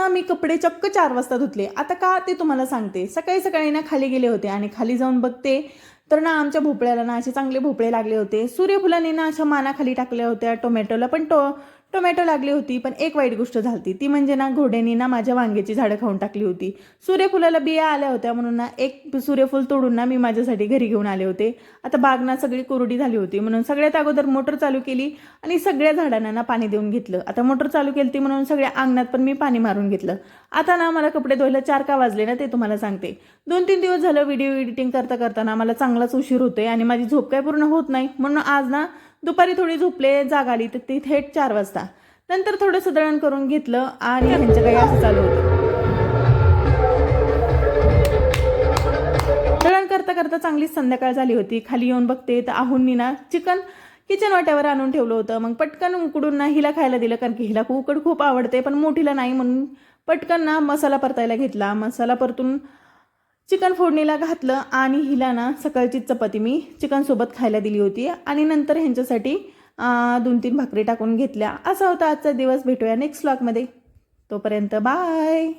ना मी कपडे चक्क 4 वाजता धुतले. आता का ते तुम्हाला सांगते. सकाळी सकाळी ना खाली गेले होते आणि खाली जाऊन बघते तर ना आमच्या भोपळ्याला ना असे चांगले भोपळे लागले होते. सूर्यफुलाने ना अशा माना खाली टाकल्या होत्या. टोमॅटोला पण टोमॅटो लागली होती. पण एक वाईट गोष्ट झाली ती म्हणजे ना घोड्यांनी ना माझ्या वांग्याची झाडं खाऊन टाकली होती. सूर्यफुलाला बिया आल्या होत्या म्हणून ना एक सूर्यफूल तोडून ना मी माझ्यासाठी घरी घेऊन आले होते. आता बाग ना सगळी कोरडी झाली होती म्हणून सगळ्यात अगोदर मोटर चालू केली आणि सगळ्या झाडांना ना पाणी देऊन घेतलं. आता मोटर चालू केली म्हणून सगळ्या अंगणात पण मी पाणी मारून घेतलं. आता ना मला कपडे धुवायला 4 का वाजले ना ते तुम्हाला सांगते. 2-3 दिवस झालं व्हिडिओ एडिटिंग करता करताना मला चांगलाच उशीर होतोय आणि माझी झोप काय पूर्ण होत नाही. म्हणून आज ना दुपारी थोडी झोपले, जाग आली तर ती थेट 4 वाजता. नंतर थोडंसं दळण करून घेतलं आणि ह्यांचं काही असं चालू होतं. दळण करता करता चांगलीच संध्याकाळ झाली होती. खाली येऊन बघते तर आहुंनी ना चिकन किचन वाट्यावर आणून ठेवलं होतं. मग पटकन उकडून ना हिला खायला दिलं कारण की हिला उकड खूप आवडते पण मोठीला नाही म्हणून पटकन ना मसाला परतायला घेतला. मसाला परतून चिकन फोडणीला घातलं आणि हिला ना सकाळची चपाती मी चिकनसोबत खायला दिली होती आणि नंतर ह्यांच्यासाठी 2-3 भाकरी टाकून घेतल्या. असा होता आजचा दिवस. भेटूया नेक्स्ट व्लॉगमध्ये. तोपर्यंत बाय.